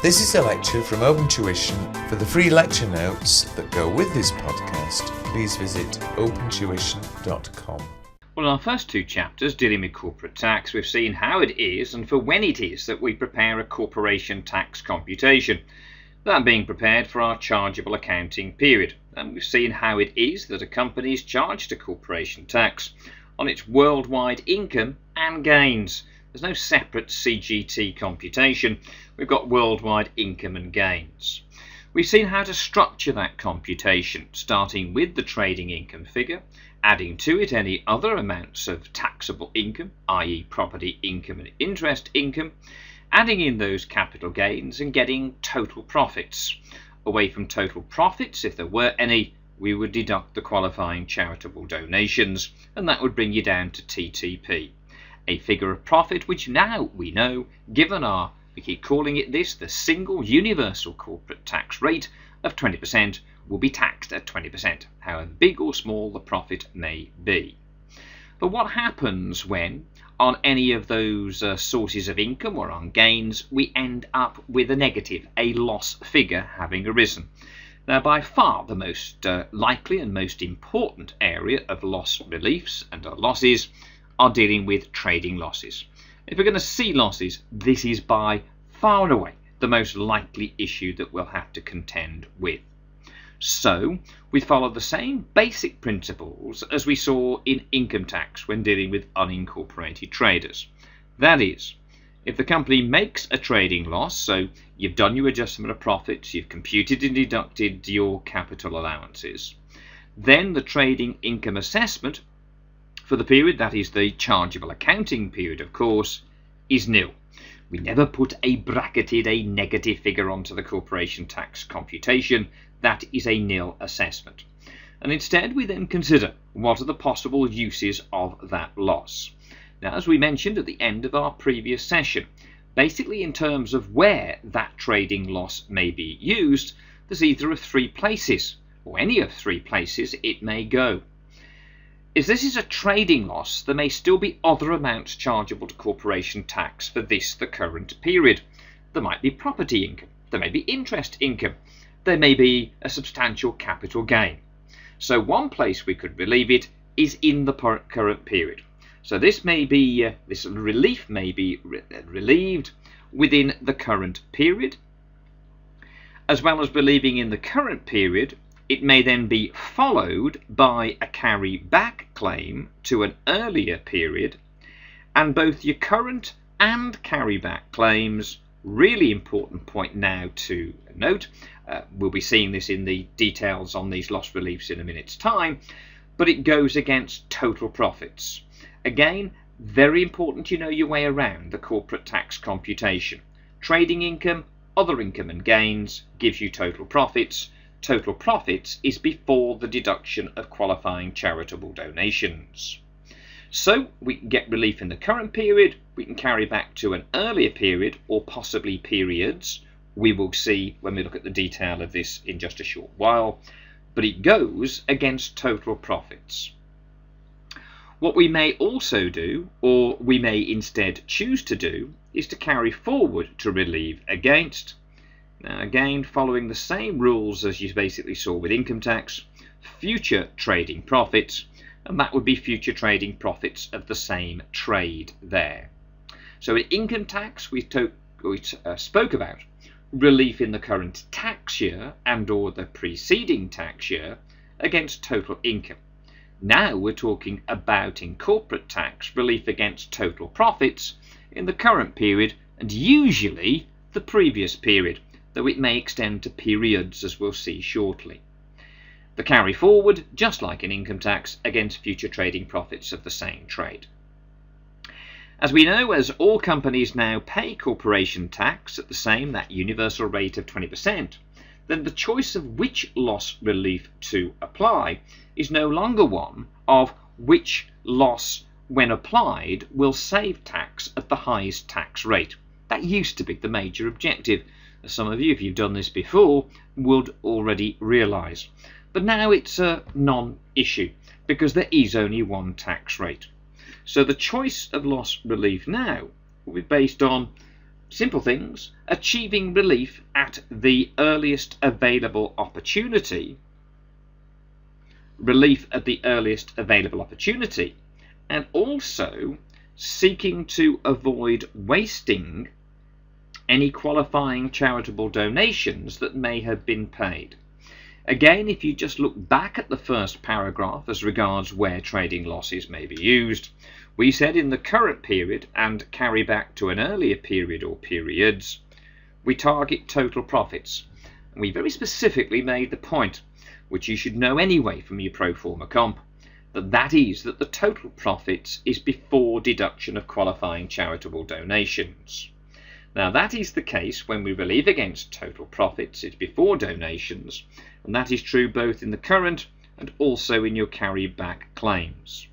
This is a lecture from Open Tuition. For the free lecture notes that go with this podcast, please visit opentuition.com. Well, in our first two chapters dealing with corporate tax, we've seen how it is and for when it is that we prepare a corporation tax computation, that being prepared for our chargeable accounting period. And we've seen how it is that a company is charged a corporation tax on its worldwide income and gains. There's no separate CGT computation. We've got worldwide income and gains. We've seen how to structure that computation, starting with the trading income figure, adding to it any other amounts of taxable income, i.e. property income and interest income, adding in those capital gains and getting total profits. Away from total profits, if there were any, we would deduct the qualifying charitable donations, and that would bring you down to TTP. A figure of profit which now we know, given we keep calling it this, the single universal corporate tax rate of 20%, will be taxed at 20%, however big or small the profit may be. But what happens when, on any of those sources of income or on gains, we end up with a negative, a loss figure having arisen? Now, by far the most likely and most important area of loss reliefs and losses are dealing with trading losses. If we're going to see losses, this is by far and away the most likely issue that we'll have to contend with. So we follow the same basic principles as we saw in income tax when dealing with unincorporated traders. That is, if the company makes a trading loss, so you've done your adjustment of profits, you've computed and deducted your capital allowances, then the trading income assessment for the period, that is the chargeable accounting period, of course, is nil. We never put a bracketed, a negative figure onto the corporation tax computation. That is a nil assessment. And instead we then consider what are the possible uses of that loss. Now, as we mentioned at the end of our previous session, basically in terms of where that trading loss may be used, there's either of three places, or any of three places it may go. If this is a trading loss, there may still be other amounts chargeable to corporation tax for the current period. There might be property income, there may be interest income, there may be a substantial capital gain. So one place we could relieve it is in the current period. So this relief may be relieved within the current period. As well as relieving in the current period, it may then be followed by a carry-back claim to an earlier period, and both your current and carry-back claims, really important point now to note, we'll be seeing this in the details on these loss reliefs in a minute's time, but it goes against total profits. Again, very important you know your way around the corporate tax computation. Trading income, other income and gains gives you total profits. Total profits is before the deduction of qualifying charitable donations. So we can get relief in the current period, we can carry back to an earlier period or possibly periods. We will see when we look at the detail of this in just a short while, but it goes against total profits. What we may also do, or we may instead choose to do, is to carry forward to relieve against. Now again, following the same rules as you basically saw with income tax, future trading profits, and that would be future trading profits of the same trade there. So in income tax, we spoke about relief in the current tax year and or the preceding tax year against total income. Now we're talking about in corporate tax relief against total profits in the current period and usually the previous period, though it may extend to periods as we'll see shortly. The carry forward, just like in income tax, against future trading profits of the same trade. As we know, as all companies now pay corporation tax at that universal rate of 20%, then the choice of which loss relief to apply is no longer one of which loss, when applied, will save tax at the highest tax rate. That used to be the major objective, as some of you, if you've done this before, would already realise. But now it's a non-issue because there is only one tax rate. So the choice of loss relief now will be based on Simple things: achieving relief at the earliest available opportunity, and also seeking to avoid wasting any qualifying charitable donations that may have been paid. Again, if you just look back at the first paragraph as regards where trading losses may be used, we said in the current period and carry back to an earlier period or periods, we target total profits. And we very specifically made the point, which you should know anyway from your pro forma comp, that the total profits is before deduction of qualifying charitable donations. Now that is the case when we relieve against total profits, it's before donations, and that is true both in the current and also in your carry back claims.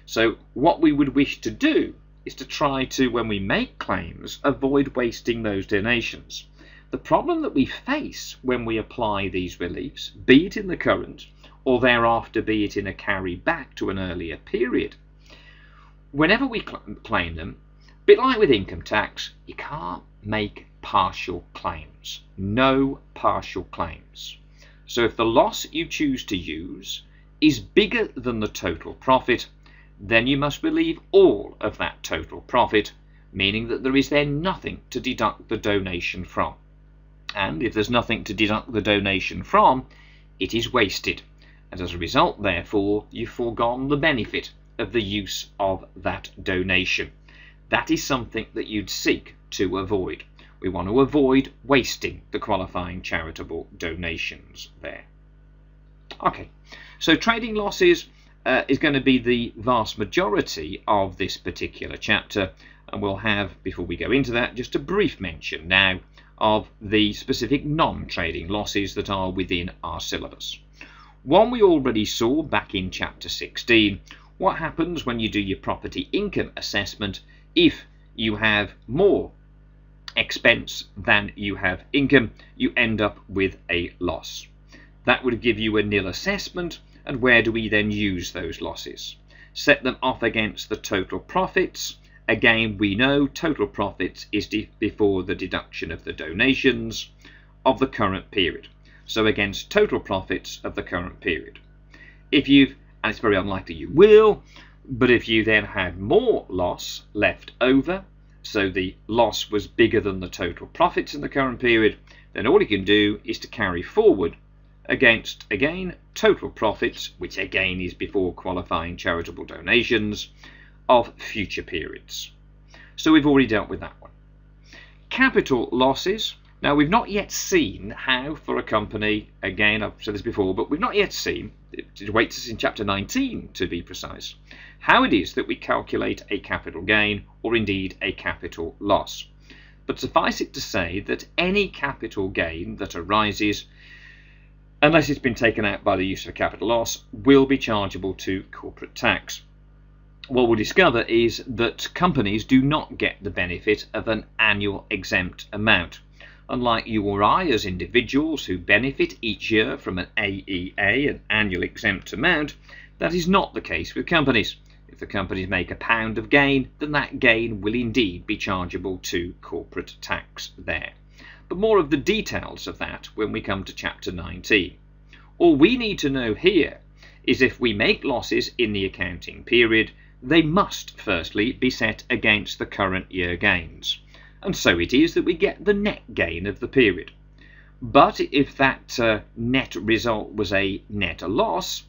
So what we would wish to do is to try to, when we make claims, avoid wasting those donations. The problem that we face when we apply these reliefs, be it in the current or thereafter be it in a carry back to an earlier period, whenever we claim them, a bit like with income tax, you can't make partial claims. No partial claims. So if the loss you choose to use is bigger than the total profit, then you must relieve all of that total profit, meaning that there is then nothing to deduct the donation from. And if there's nothing to deduct the donation from, it is wasted. And as a result, therefore, you've foregone the benefit of the use of that donation. That is something that you'd seek to avoid. We want to avoid wasting the qualifying charitable donations there. Okay, so trading losses is going to be the vast majority of this particular chapter, and we'll have, before we go into that, just a brief mention now of the specific non-trading losses that are within our syllabus. One we already saw back in chapter 16, what happens when you do your property income assessment if you have more expense than you have income, you end up with a loss. That would give you a nil assessment, and where do we then use those losses? Set them off against the total profits. Again, we know total profits is before the deduction of the donations of the current period. So against total profits of the current period. If you've, and it's very unlikely you will, but if you then had more loss left over, so the loss was bigger than the total profits in the current period, then all you can do is to carry forward against, again, total profits, which again is before qualifying charitable donations, of future periods. So we've already dealt with that one. Capital losses. Now we've not yet seen how for a company, again I've said this before, but we've not yet seen, it awaits us in chapter 19 to be precise, how it is that we calculate a capital gain or indeed a capital loss. But suffice it to say that any capital gain that arises, unless it's been taken out by the use of a capital loss, will be chargeable to corporate tax. What we'll discover is that companies do not get the benefit of an annual exempt amount. Unlike you or I as individuals who benefit each year from an AEA, an annual exempt amount, that is not the case with companies. If the companies make £1 of gain, then that gain will indeed be chargeable to corporate tax there. But more of the details of that when we come to chapter 19. All we need to know here is if we make losses in the accounting period, they must firstly be set against the current year gains. And so it is that we get the net gain of the period. But if that net result was a net loss,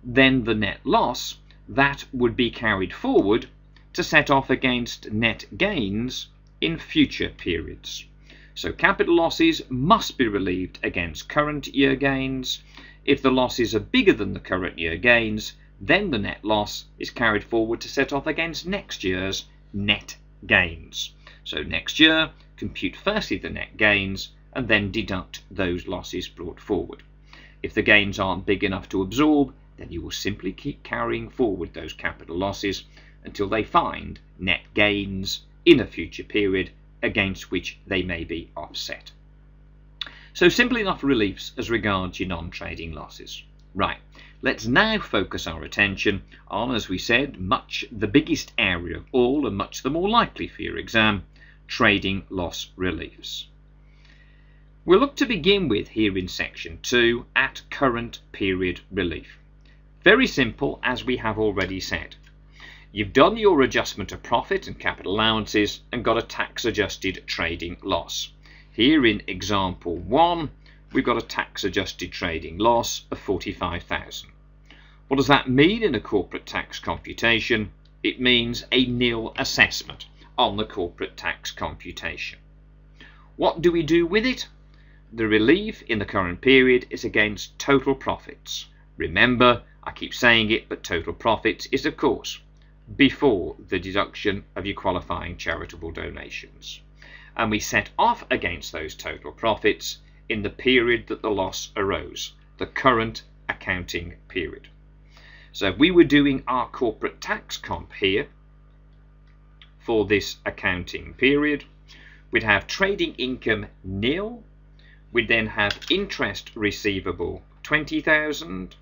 then the net loss, that would be carried forward to set off against net gains in future periods. So capital losses must be relieved against current year gains. If the losses are bigger than the current year gains, then the net loss is carried forward to set off against next year's net gains. So next year, compute firstly the net gains and then deduct those losses brought forward. If the gains aren't big enough to absorb, then you will simply keep carrying forward those capital losses until they find net gains in a future period against which they may be offset. So simple enough reliefs as regards your non-trading losses. Right, let's now focus our attention on, as we said, much the biggest area of all and much the more likely for your exam, trading loss reliefs. We'll look to begin with here in section 2 at current period relief. Very simple, as we have already said. You've done your adjustment of profit and capital allowances and got a tax adjusted trading loss. Here in example 1, we've got a tax adjusted trading loss of 45,000. What does that mean in a corporate tax computation? It means a nil assessment on the corporate tax computation. What do we do with it? The relief in the current period is against total profits. Remember, I keep saying it, but total profits is, of course, before the deduction of your qualifying charitable donations. And we set off against those total profits in the period that the loss arose, the current accounting period. So if we were doing our corporate tax comp here for this accounting period, we'd have trading income nil, we'd then have interest receivable 20,000,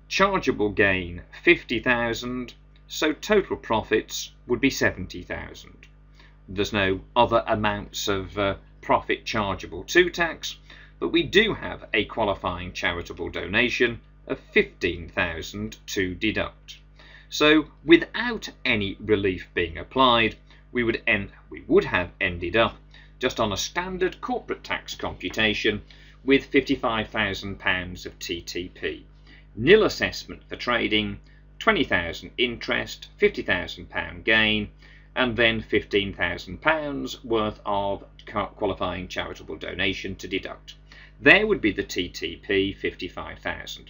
chargeable gain 50,000, so total profits would be 70,000. There's no other amounts of profit chargeable to tax, but we do have a qualifying charitable donation of 15,000 to deduct. So without any relief being applied, we would have ended up just on a standard corporate tax computation with £55,000 of TTP. Nil assessment for trading, 20,000 interest, £50,000 gain, and then £15,000 worth of qualifying charitable donation to deduct. There would be the TTP, 55,000.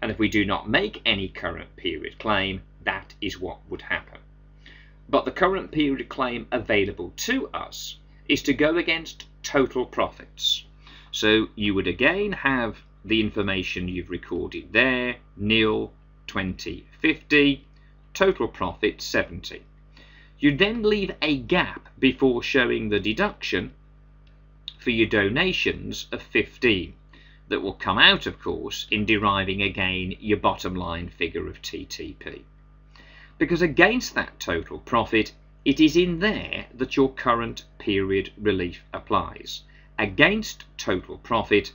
And if we do not make any current period claim, that is what would happen. But the current period claim available to us is to go against total profits. So you would again have the information you've recorded there, nil, 20, 50, total profit 70. You then leave a gap before showing the deduction for your donations of 15. That will come out, of course, in deriving again your bottom line figure of TTP. Because against that total profit, it is in there that your current period relief applies, against total profit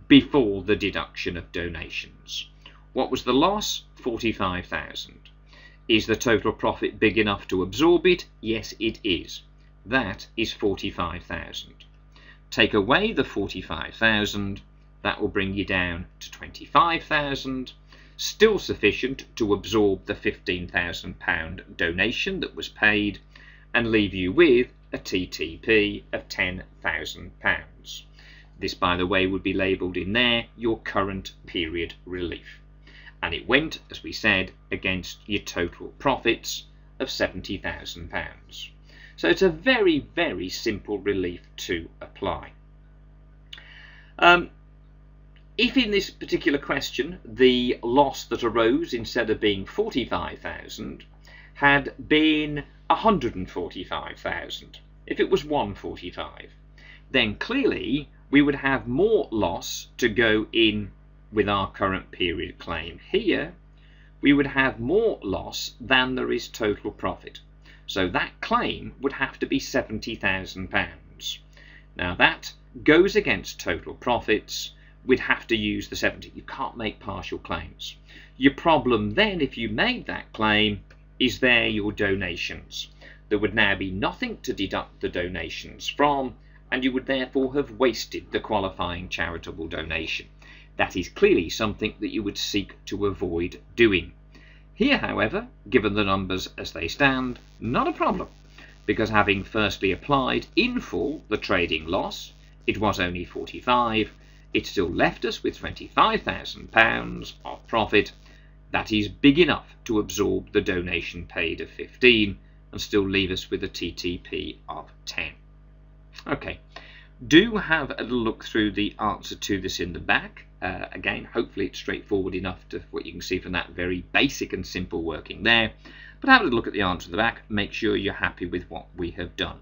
before the deduction of donations. What was the loss? 45,000. Is the total profit big enough to absorb it? Yes, it is. That is 45,000. Take away the 45,000, that will bring you down to 25,000, still sufficient to absorb the £15,000 donation that was paid and leave you with a TTP of £10,000. This, by the way, would be labelled in there your current period relief. And it went, as we said, against your total profits of £70,000. So it's a very, very simple relief to apply. If in this particular question the loss that arose, instead of being 45,000, had been 145,000, if it was 145, then clearly we would have more loss to go in with our current period claim. Here we would have more loss than there is total profit. So that claim would have to be £70,000. Now that goes against total profits. We'd have to use the 70. You can't make partial claims. Your problem then, if you made that claim, is there your donations. There would now be nothing to deduct the donations from, and you would therefore have wasted the qualifying charitable donation. That is clearly something that you would seek to avoid doing. Here, however, given the numbers as they stand, not a problem, because having firstly applied in full the trading loss, it was only 45, it still left us with £25,000 of profit. That is big enough to absorb the donation paid of 15 and still leave us with a TTP of 10. Okay, do have a little look through the answer to this in the back. Again, hopefully it's straightforward enough to what you can see from that very basic and simple working there. But have a little look at the answer in the back. Make sure you're happy with what we have done.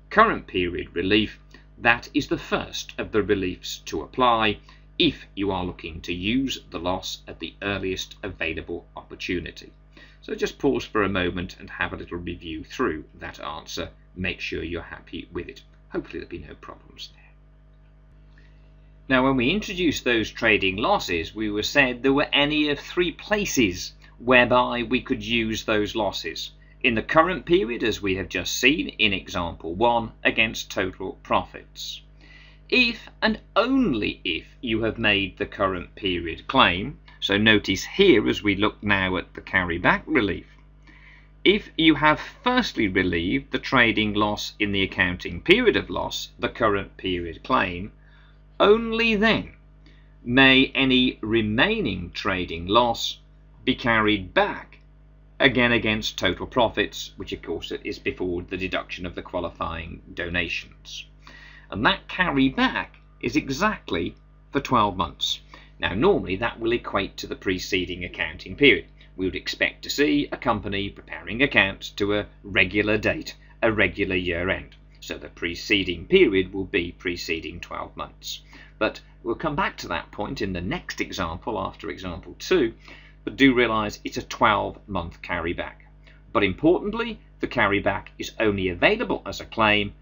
Current period relief. That is the first of the reliefs to apply if you are looking to use the loss at the earliest available opportunity. So just pause for a moment and have a little review through that answer make sure you're happy with it. Hopefully there'll be no problems there. Now, when we introduced those trading losses, we were said there were any of three places whereby we could use those losses. In the current period, as we have just seen in example 1, against total profits. If and only if you have made the current period claim, so notice here as we look now at the carryback relief, if you have firstly relieved the trading loss in the accounting period of loss, the current period claim, only then may any remaining trading loss be carried back again against total profits, which of course is before the deduction of the qualifying donations. And that carry back is exactly for 12 months. Now normally that will equate to the preceding accounting period. We would expect to see a company preparing accounts to a regular date, a regular year end. So the preceding period will be preceding 12 months. But we'll come back to that point in the next example after example 2, but do realise it's a 12-month carryback. But importantly, the carryback is only available as a claim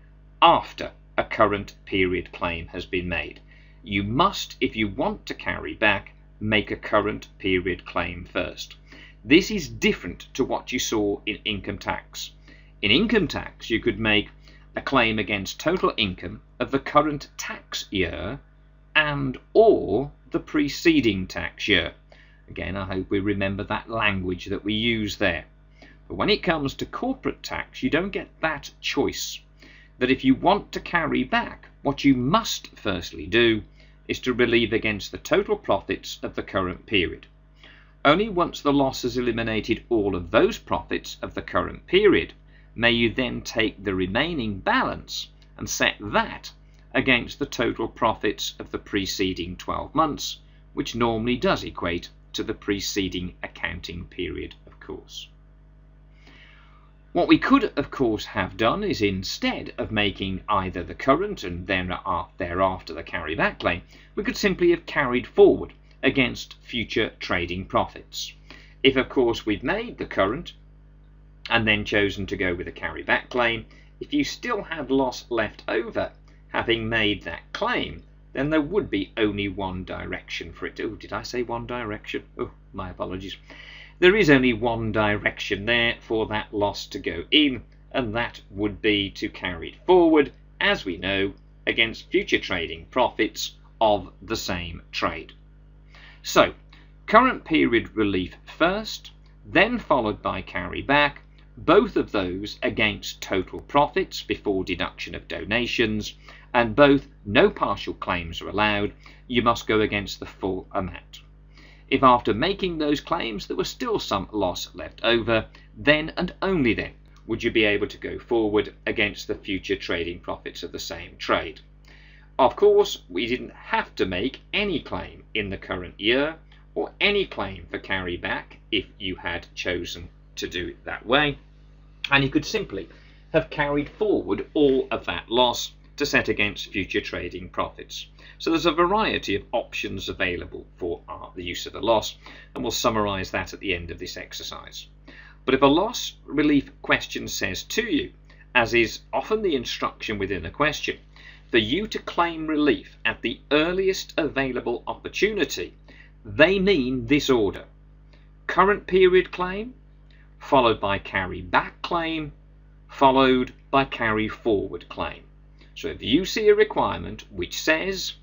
after a current period claim has been made. You must, if you want to carry back, make a current period claim first. This is different to what you saw in income tax. In income tax, you could make a claim against total income of the current tax year and or the preceding tax year. Again, I hope we remember that language that we use there. But when it comes to corporate tax, you don't get that choice. That if you want to carry back, what you must firstly do is to relieve against the total profits of the current period. Only once the loss has eliminated all of those profits of the current period may you then take the remaining balance and set that against the total profits of the preceding 12 months, which normally does equate to the preceding accounting period, of course. What we could, of course, have done is instead of making either the current and thereafter the carryback claim, we could simply have carried forward against future trading profits. If, of course, we've made the current and then chosen to go with a carryback claim, if you still had loss left over having made that claim, then there would be only one direction for it. Oh, did I say one direction? Oh, my apologies. There is only one direction there for that loss to go in, and that would be to carry it forward, as we know, against future trading profits of the same trade. So, current period relief first, then followed by carry back, both of those against total profits before deduction of donations, and both no partial claims are allowed. You must go against the full amount. If after making those claims there was still some loss left over, then and only then would you be able to go forward against the future trading profits of the same trade. Of course, we didn't have to make any claim in the current year or any claim for carryback if you had chosen to do it that way, and you could simply have carried forward all of that loss to set against future trading profits. So there's a variety of options available for the use of the loss, and we'll summarise that at the end of this exercise. But if a loss relief question says to you, as is often the instruction within the question, for you to claim relief at the earliest available opportunity, they mean this order: current period claim, followed by carry back claim, followed by carry forward claim. So if you see a requirement which says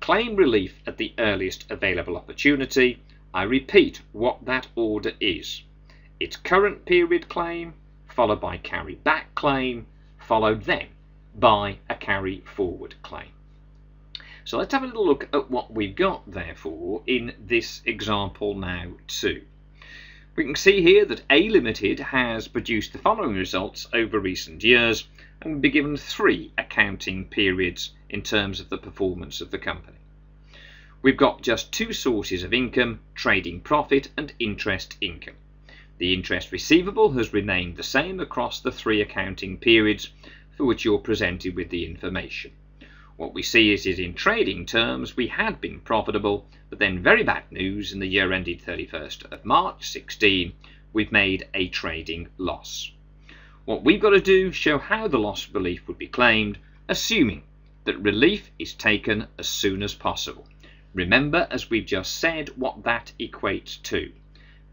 claim relief at the earliest available opportunity, I repeat what that order is. It's current period claim, followed by carry back claim, followed then by a carry forward claim. So let's have a little look at what we've got therefore in this example now too. We can see here that A Limited has produced the following results over recent years and will be given 3 accounting periods in terms of the performance of the company. We've got just 2 sources of income, trading profit and interest income. The interest receivable has remained the same across the 3 accounting periods for which you're presented with the information. What we see is in trading terms we had been profitable, but then very bad news: in the year ended 31st of March 16 we've made a trading loss. What we've got to do, show how the loss relief would be claimed, assuming that relief is taken as soon as possible. Remember, as we've just said, what that equates to.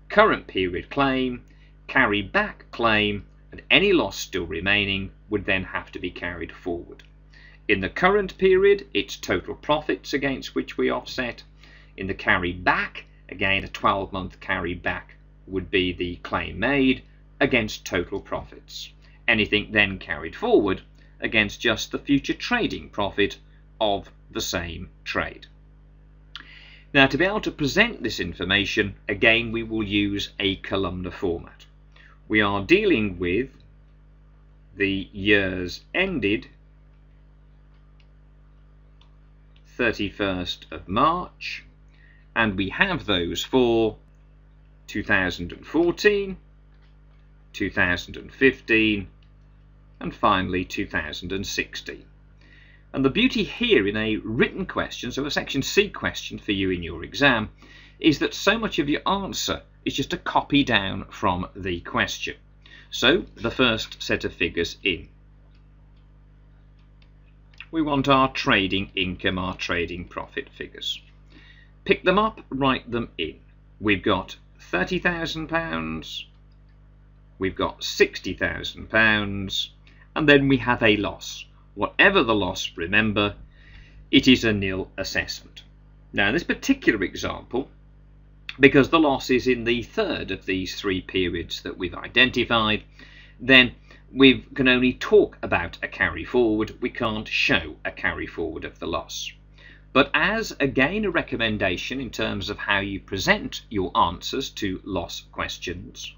Current period claim, carry back claim, and any loss still remaining would then have to be carried forward. In the current period, it's total profits against which we offset. In the carry back, again a 12-month carry back would be the claim made against total profits. Anything then carried forward against just the future trading profit of the same trade. Now, to be able to present this information, again we will use a columnar format. We are dealing with the years ended 31st of March, and we have those for 2014, 2015, and finally 2016. And the beauty here in a written question, so a section C question for you in your exam, is that so much of your answer is just a copy down from the question. So the first set of figures in. We want our trading income, our trading profit figures. Pick them up, write them in. We've got £30,000, we've got £60,000, and then we have a loss. Whatever the loss, remember, it is a nil assessment. Now, in this particular example, because the loss is in the third of these three periods that we've identified, then we can only talk about a carry forward. We can't show a carry forward of the loss. But as, again, a recommendation in terms of how you present your answers to loss questions,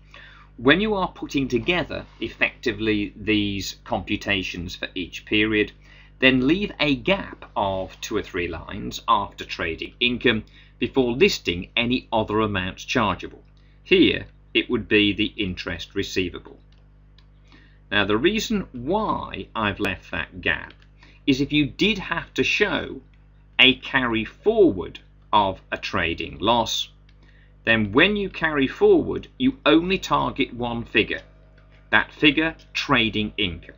when you are putting together effectively these computations for each period, then leave a gap of 2 or 3 lines after trading income before listing any other amounts chargeable. Here it would be the interest receivable. Now, the reason why I've left that gap is if you did have to show a carry forward of a trading loss, then when you carry forward, you only target one figure. That figure, trading income.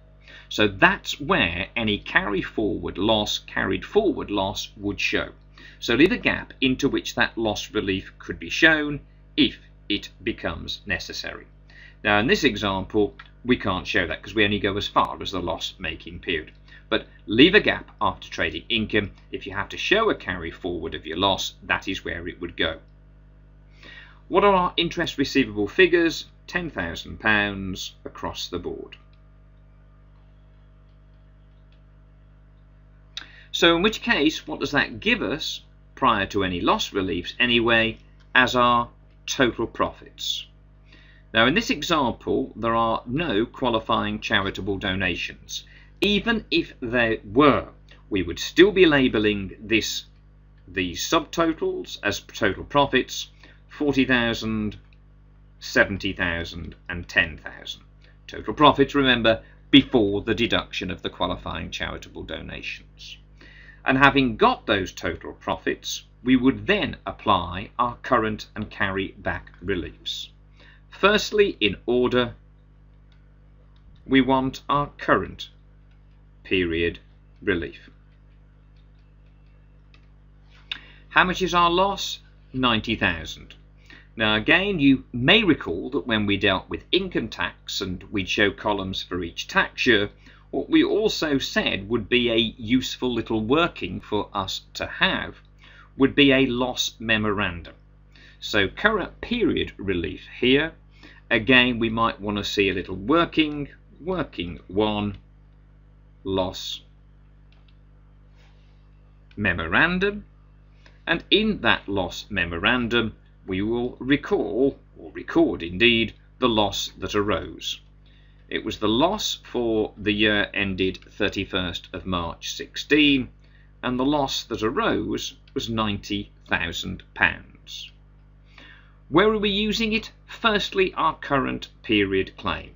So that's where any carry forward loss, carried forward loss would show. So leave a gap into which that loss relief could be shown if it becomes necessary. Now, in this example, we can't show that because we only go as far as the loss making period. But leave a gap after trading income. If you have to show a carry forward of your loss, that is where it would go. What are our interest receivable figures? £10,000 across the board. So in which case, what does that give us, prior to any loss reliefs anyway, as our total profits? Now, in this example, there are no qualifying charitable donations. Even if there were, we would still be labelling these subtotals as total profits: 40,000, 70,000 and 10,000. Total profits, remember, before the deduction of the qualifying charitable donations. And having got those total profits, we would then apply our current and carry back reliefs. Firstly, in order, we want our current period relief. How much is our loss? 90,000. Now, again, you may recall that when we dealt with income tax and we'd show columns for each tax year, what we also said would be a useful little working for us to have would be a loss memorandum. So current period relief here, again, we might want to see a little working 1 loss memorandum, and in that loss memorandum we will recall, or record indeed, the loss that arose. It was the loss for the year ended 31st of March 16, and the loss that arose was £90,000. Where are we using it? Firstly, our current period claim.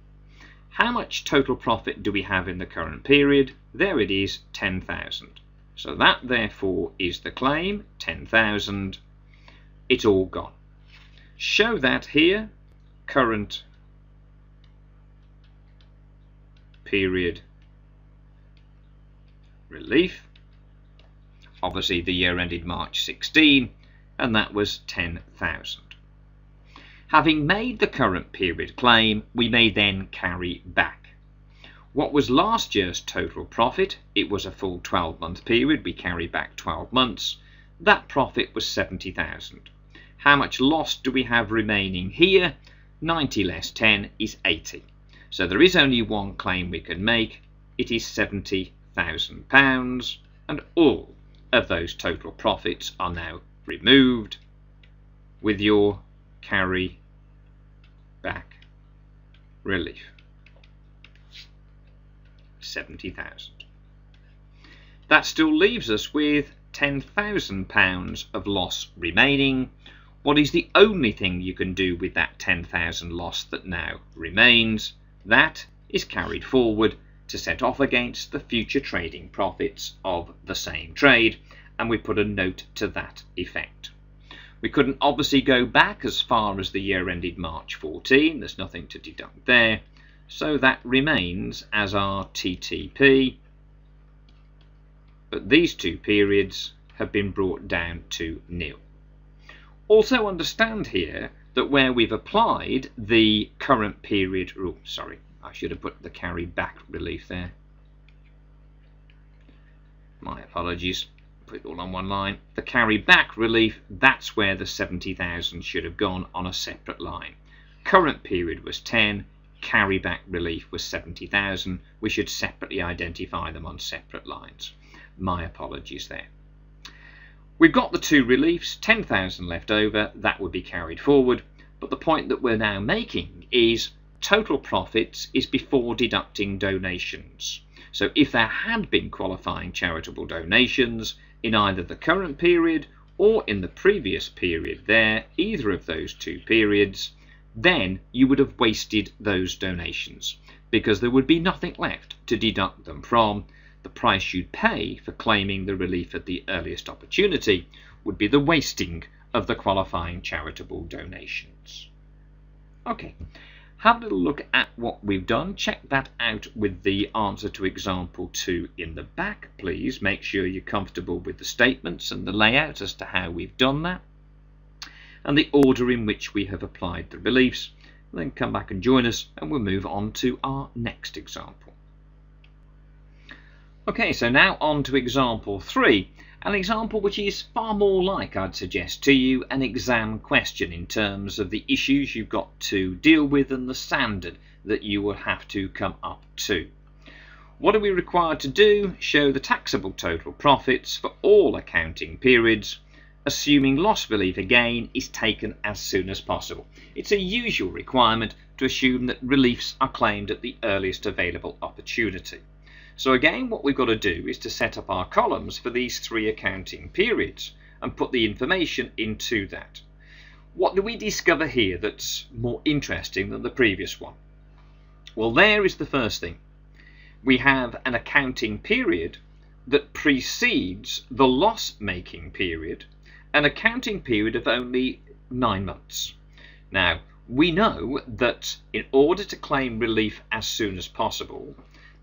How much total profit do we have in the current period? There it is, 10,000. So that therefore is the claim, 10,000. It's all gone. Show that here, current period relief. Obviously the year ended March 16, and that was 10,000. Having made the current period claim, we may then carry back. What was last year's total profit? It was a full 12-month period. We carry back 12 months. That profit was 70,000. How much loss do we have remaining here? 90 less 10 is 80. So there is only one claim we can make. It is £70,000, and all of those total profits are now removed with your carry back relief. 70,000. That still leaves us with £10,000 of loss remaining. What is the only thing you can do with that 10,000 loss that now remains? That is carried forward to set off against the future trading profits of the same trade, and we put a note to that effect. We couldn't obviously go back as far as the year ended March 14, there's nothing to deduct there, so that remains as our TTP, but these two periods have been brought down to nil. Also understand here that where we've applied the current period rule, sorry, I should have put the carry back relief there. My apologies, put it all on one line. The carry back relief, that's where the 70,000 should have gone on a separate line. Current period was 10, carry back relief was 70,000. We should separately identify them on separate lines. My apologies there. We've got the two reliefs, 10,000 left over, that would be carried forward, but the point that we're now making is total profits is before deducting donations. So if there had been qualifying charitable donations in either the current period or in the previous period there, either of those two periods, then you would have wasted those donations because there would be nothing left to deduct them from. The price you'd pay for claiming the relief at the earliest opportunity would be the wasting of the qualifying charitable donations. Okay, have a little look at what we've done. Check that out with the answer to example 2 in the back, please. Make sure you're comfortable with the statements and the layout as to how we've done that, and the order in which we have applied the reliefs. Then come back and join us and we'll move on to our next example. Okay, so now on to example 3, an example which is far more like, I'd suggest to you, an exam question in terms of the issues you've got to deal with and the standard that you will have to come up to. What are we required to do? Show the taxable total profits for all accounting periods, assuming loss relief again is taken as soon as possible. It's a usual requirement to assume that reliefs are claimed at the earliest available opportunity. So again, what we've got to do is to set up our columns for these 3 accounting periods and put the information into that. What do we discover here that's more interesting than the previous one? Well, there is the first thing. We have an accounting period that precedes the loss-making period, an accounting period of only 9 months. Now, we know that in order to claim relief as soon as possible,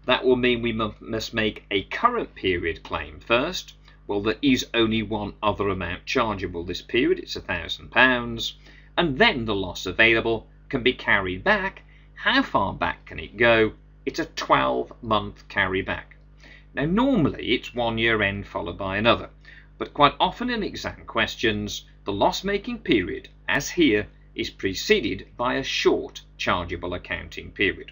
that will mean we must make a current period claim first. Well, there is only one other amount chargeable this period, it's £1,000, and then the loss available can be carried back. How far back can it go? It's a 12-month carry back. Now, normally it's 1 year end followed by another, but quite often in exam questions, the loss-making period, as here, is preceded by a short chargeable accounting period.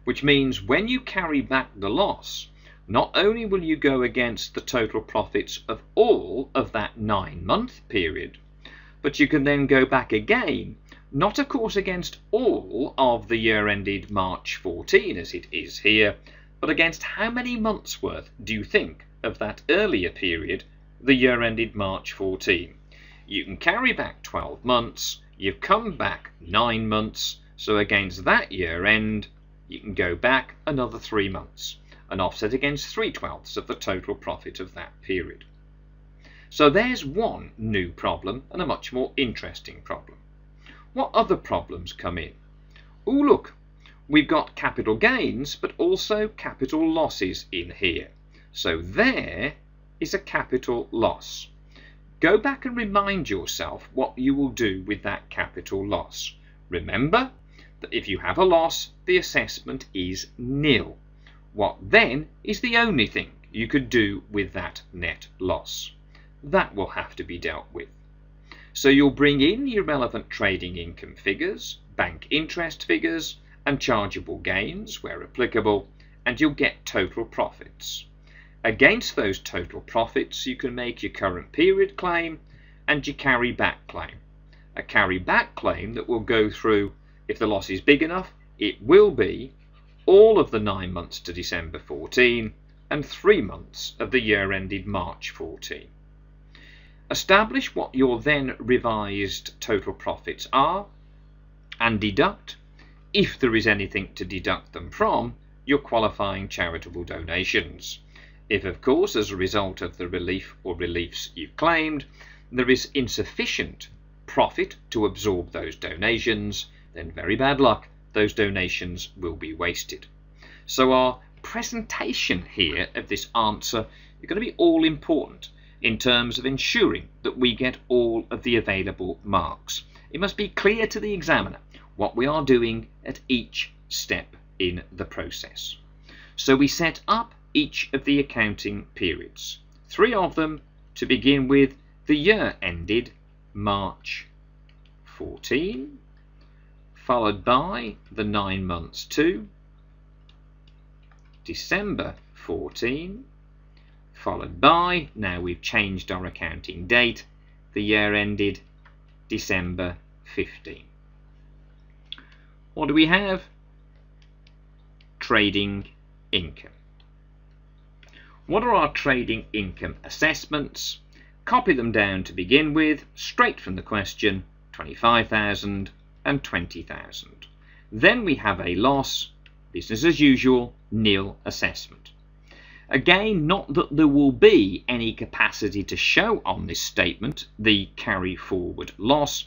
Which means when you carry back the loss, not only will you go against the total profits of all of that 9-month period, but you can then go back again, not of course against all of the year ended March 14 as it is here, but against how many months worth do you think of that earlier period, the year ended March 14? You can carry back 12 months, you've come back 9 months, so against that year end, you can go back another 3 months and offset against 3/12 of the total profit of that period. So there's one new problem and a much more interesting problem. What other problems come in? Oh, look, we've got capital gains, but also capital losses in here. So there is a capital loss. Go back and remind yourself what you will do with that capital loss. Remember that if you have a loss, the assessment is nil. What then is the only thing you could do with that net loss? That will have to be dealt with. So you'll bring in your relevant trading income figures, bank interest figures, and chargeable gains where applicable, and you'll get total profits. Against those total profits, you can make your current period claim and your carry back claim. A carry back claim that will go through, if the loss is big enough, it will be all of the 9 months to December 14 and 3 months of the year ended March 14. Establish what your then revised total profits are and deduct, if there is anything to deduct them from, your qualifying charitable donations. If, of course, as a result of the relief or reliefs you've claimed, there is insufficient profit to absorb those donations, then very bad luck, those donations will be wasted. So our presentation here of this answer is going to be all important in terms of ensuring that we get all of the available marks. It must be clear to the examiner what we are doing at each step in the process. So we set up each of the accounting periods, 3 of them to begin with the year ended March 14, followed by the 9 months to December 14, followed by, now we've changed our accounting date, the year ended December 15. What do we have? Trading income. What are our trading income assessments? Copy them down to begin with, straight from the question, 25,000 and 20,000. Then we have a loss, business as usual, nil assessment. Again, not that there will be any capacity to show on this statement the carry forward loss,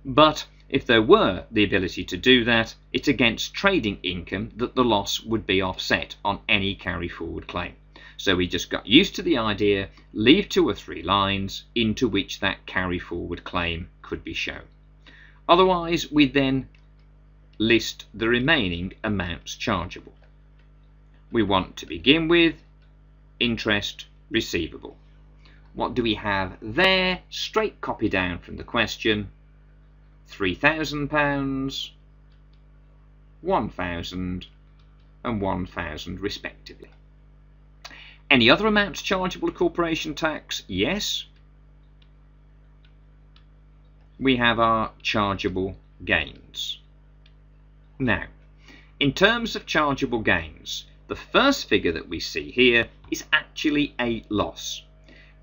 but if there were the ability to do that, it's against trading income that the loss would be offset on any carry forward claim. So we just got used to the idea, leave 2 or 3 lines into which that carry forward claim could be shown. Otherwise, we then list the remaining amounts chargeable. We want to begin with interest receivable. What do we have there? Straight copy down from the question, £3,000, 1,000 and 1,000 respectively. Any other amounts chargeable to corporation tax? Yes. We have our chargeable gains. Now, in terms of chargeable gains, the first figure that we see here is actually a loss.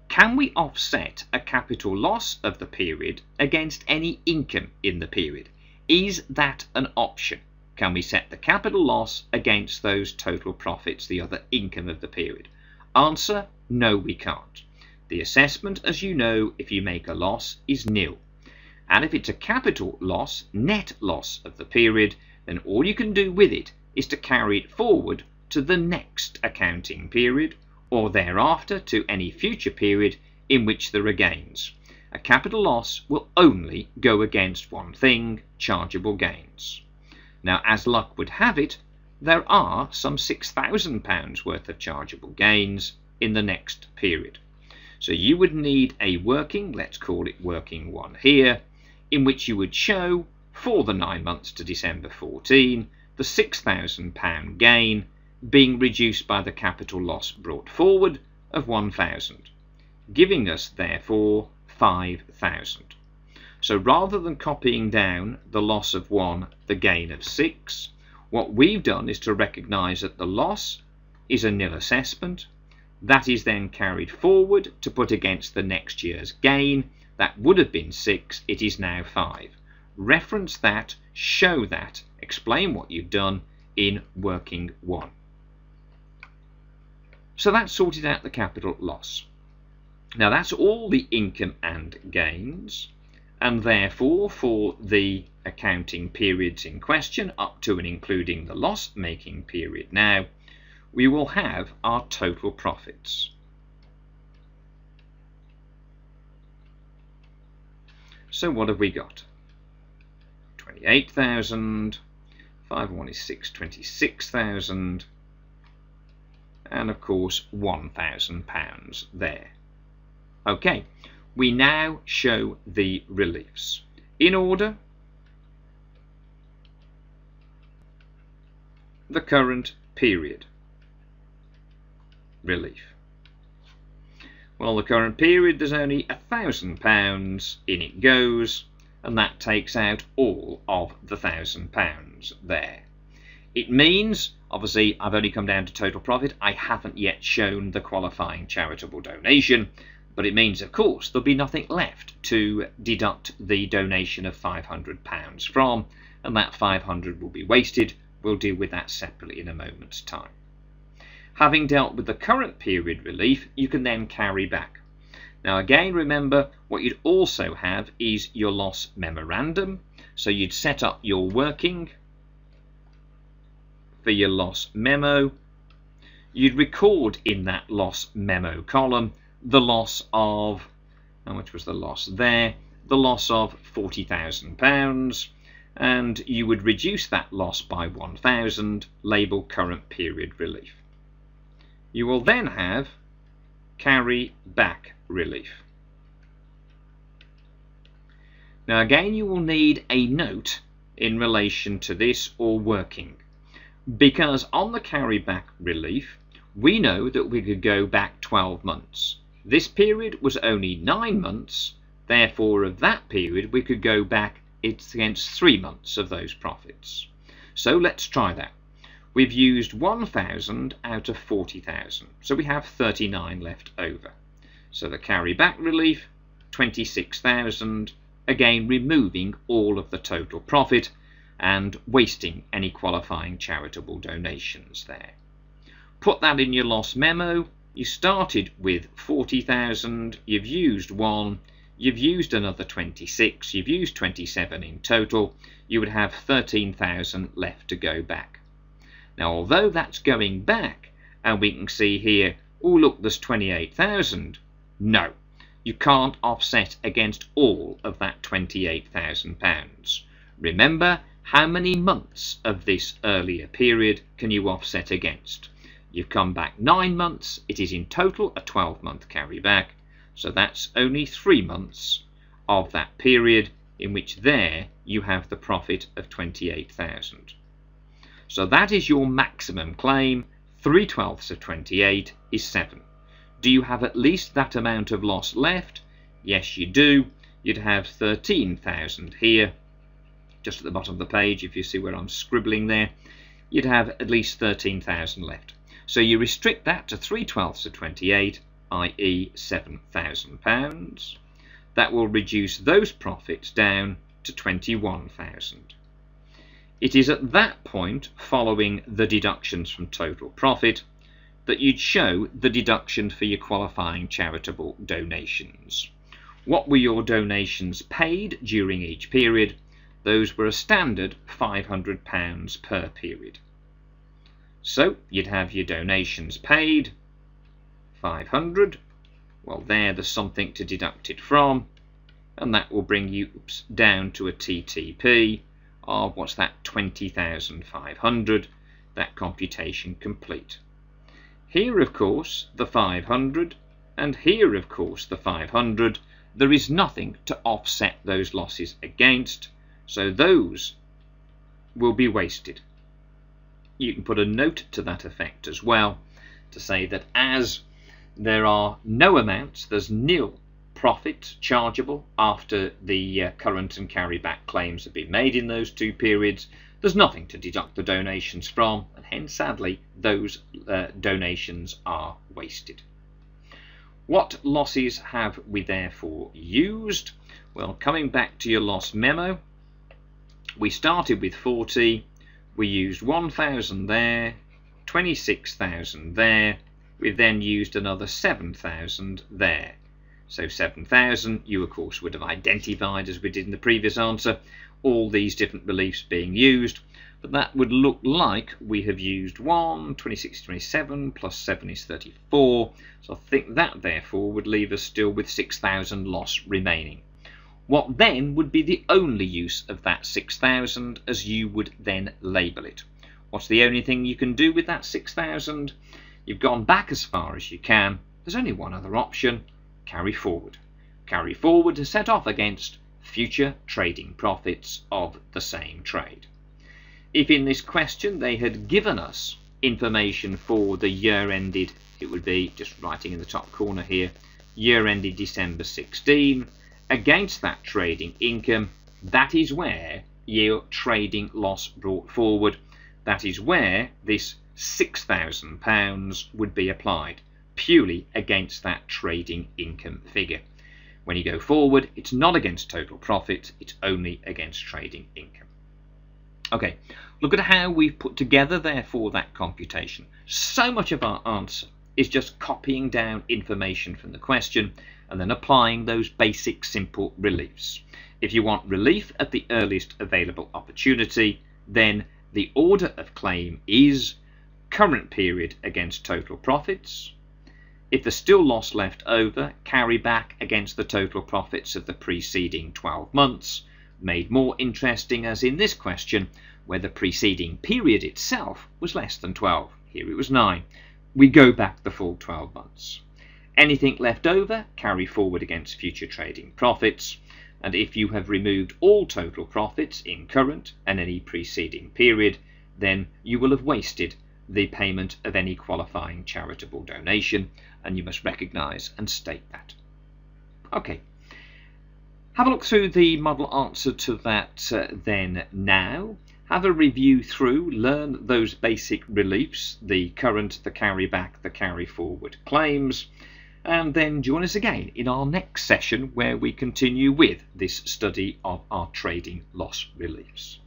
Can we offset a capital loss of the period against any income in the period? Is that an option? Can we set the capital loss against those total profits, the other income of the period? Answer, no, we can't. The assessment, as you know, if you make a loss, is nil. And if it's a capital loss, net loss of the period, then all you can do with it is to carry it forward to the next accounting period, or thereafter to any future period in which there are gains. A capital loss will only go against one thing, chargeable gains. Now, as luck would have it, there are some £6,000 worth of chargeable gains in the next period. So you would need a working, let's call it working 1 here, in which you would show for the 9 months to December 14 the £6,000 gain being reduced by the capital loss brought forward of 1,000, giving us therefore 5,000. So rather than copying down the loss of 1, the gain of 6, what we've done is to recognise that the loss is a nil assessment. That is then carried forward to put against the next year's gain. That would have been 6, it is now 5. Reference that, show that, explain what you've done in working 1. So that sorted out the capital loss. Now that's all the income and gains. and therefore for the accounting periods in question up to and including the loss making period now, we will have our total profits. So what have we got? 28,000, 5 and 1 is 6, 26,000, and of course £1,000 there. Okay, we now show the reliefs in order. The current period relief. Well, the current period, there's only £1,000, in it goes, and that takes out all of the £1,000 there. It means, obviously, I've only come down to total profit. I haven't yet shown the qualifying charitable donation, but it means, of course, there'll be nothing left to deduct the donation of £500 from, and that £500 will be wasted. We'll deal with that separately in a moment's time. Having dealt with the current period relief, you can then carry back. Now again, remember, what you'd also have is your loss memorandum. So you'd set up your working for your loss memo. You'd record in that loss memo column the loss of, how much was the loss there? The loss of £40,000, and you would reduce that loss by 1,000, label current period relief. You will then have carry back relief. Now again, you will need a note in relation to this or working, because on the carry back relief, we know that we could go back 12 months. This period was only 9 months, therefore of that period we could go back against 3 months of those profits. So let's try that. We've used 1,000 out of 40,000, so we have 39 left over. So the carry back relief, 26,000, again removing all of the total profit and wasting any qualifying charitable donations there. Put that in your loss memo. You started with 40,000, you've used 1, you've used another 26, you've used 27 in total, you would have 13,000 left to go back. Now, although that's going back, and we can see here, oh look, there's 28,000. No, you can't offset against all of that £28,000. Remember, how many months of this earlier period can you offset against? You've come back 9 months. It is in total a 12-month carry back, so that's only 3 months of that period in which there you have the profit of 28,000. So that is your maximum claim. 3/12 of 28 is 7. Do you have at least that amount of loss left? Yes, you do. You'd have 13,000 here, just at the bottom of the page, if you see where I'm scribbling there. You'd have at least 13,000 left. So you restrict that to 3/12 of 28, i.e. £7,000. That will reduce those profits down to 21,000. It is at that point, following the deductions from total profit, that you'd show the deduction for your qualifying charitable donations. What were your donations paid during each period? Those were a standard £500 per period. So you'd have your donations paid, 500. Well, there's something to deduct it from, and that will bring you down to a TTP of, what's that, 20,500, that computation complete. Here, of course, the 500, and here, of course, the 500, there is nothing to offset those losses against, so those will be wasted. You can put a note to that effect as well, to say that as there are no amounts, there's nil profit chargeable after the current and carry back claims have been made in those 2 periods. There's nothing to deduct the donations from, and hence sadly those donations are wasted. What losses have we therefore used? Well, coming back to your loss memo, we started with 40, we used 1,000 there, 26,000 there, we've then used another 7,000 there. So 7,000, you of course would have identified, as we did in the previous answer, all these different reliefs being used, but that would look like we have used 26 is 27, plus 7 is 34, so I think that therefore would leave us still with 6,000 loss remaining. What then would be the only use of that 6,000 as you would then label it? What's the only thing you can do with that 6,000? You've gone back as far as you can. There's only one other option: carry forward. Carry forward to set off against future trading profits of the same trade. If in this question they had given us information for the year ended, it would be just writing in the top corner here, year ended December 16, against that trading income, that is where your trading loss brought forward, that is where this £6,000 would be applied, purely against that trading income figure. When you go forward, it's not against total profit, it's only against trading income. Okay, look at how we've put together therefore that computation. So much of our answer is just copying down information from the question and then applying those basic simple reliefs. If you want relief at the earliest available opportunity, then the order of claim is current period against total profits. If there's still loss left over, carry back against the total profits of the preceding 12 months, made more interesting as in this question where the preceding period itself was less than 12. Here it was 9. We go back the full 12 months. Anything left over, carry forward against future trading profits, and if you have removed all total profits in current and any preceding period, then you will have wasted the payment of any qualifying charitable donation, and you must recognise and state that. Okay, have a look through the model answer to that then now. Have a review through, learn those basic reliefs, the current, the carry back, the carry forward claims, and then join us again in our next session where we continue with this study of our trading loss reliefs.